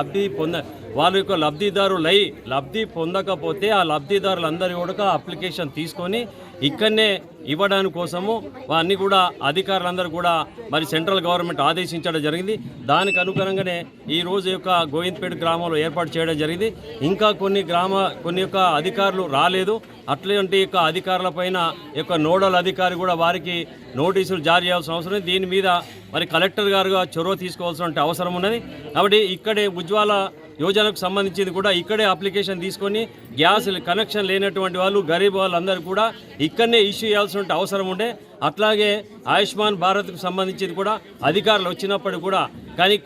వాళ్ళ యొక్క లబ్ధిదారులై లబ్ధి పొందకపోతే ఆ లబ్ధిదారులందరి కూడా అప్లికేషన్ తీసుకొని ఇక్కడనే ఇవ్వడానికి కోసము అన్నీ కూడా అధికారులందరూ కూడా మరి సెంట్రల్ గవర్నమెంట్ ఆదేశించడం జరిగింది. దానికి అనుగుణంగానే ఈ రోజు యొక్క గోవింద్పేట గ్రామంలో ఏర్పాటు చేయడం జరిగింది. ఇంకా కొన్ని యొక్క అధికారులు రాలేదు. అట్లాంటి యొక్క అధికారుల పైన యొక్క నోడల్ అధికారి కూడా వారికి నోటీసులు జారీ చేయాల్సిన అవసరం. దీని మీద మరి కలెక్టర్ గారుగా చొరవ తీసుకోవాల్సిన అవసరం ఉన్నది. కాబట్టి ఇక్కడే ఉజ్వల యోజనకు సంబంధించింది కూడా ఇక్కడే అప్లికేషన్ తీసుకొని గ్యాస్ కనెక్షన్ లేనటువంటి వాళ్ళు గరీబ్ వాళ్ళందరూ కూడా ఇక్కడనే ఇష్యూ చేయాల్సిన అవసరం ఉండే. అట్లాగే ఆయుష్మాన్ భారత్కు సంబంధించింది కూడా అధికారులు వచ్చినప్పుడు కూడా కానీ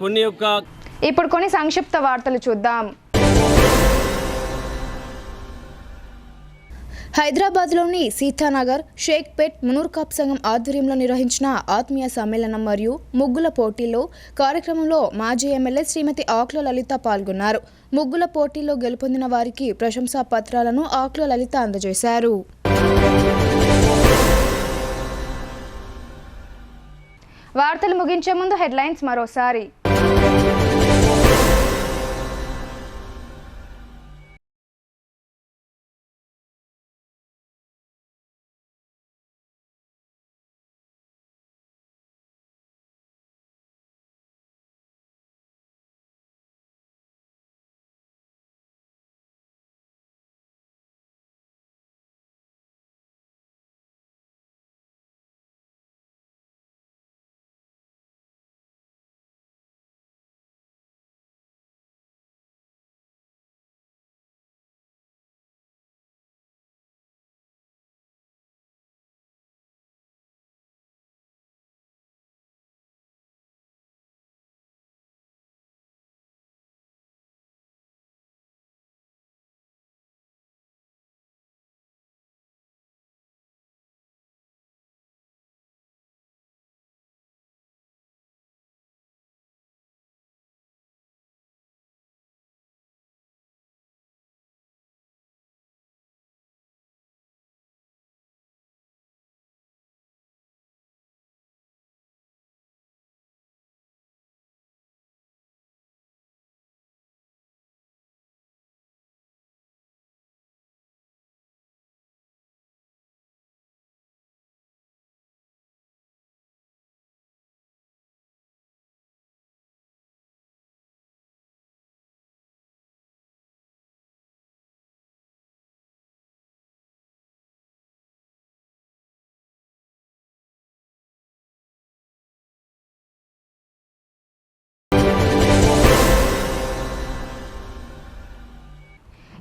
ఇప్పుడు కొన్ని సంక్షిప్త వార్తలు చూద్దాం. హైదరాబాద్లోని సీతానగర్, షేక్పేట్, మునూర్కాప్ సంఘం ఆధ్వర్యంలో నిర్వహించిన ఆత్మీయ సమ్మేళనం మరియు ముగ్గుల పోటీల్లో కార్యక్రమంలో మాజీ ఎమ్మెల్యే శ్రీమతి ఆకుల లలిత పాల్గొన్నారు. ముగ్గుల పోటీల్లో గెలుపొందిన వారికి ప్రశంసా పత్రాలను ఆకుల లలిత అందజేశారు. వార్తలు ముగించే ముందు హెడ్లైన్స్ మరోసారి.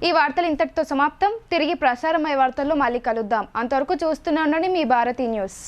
ఈ వార్తలు ఇంతటితో సమాప్తం. తిరిగి ప్రసారమయ్యే వార్తల్లో మళ్ళీ కలుద్దాం. అంతవరకు చూస్తూనే ఉండండి మీ భారతీ న్యూస్.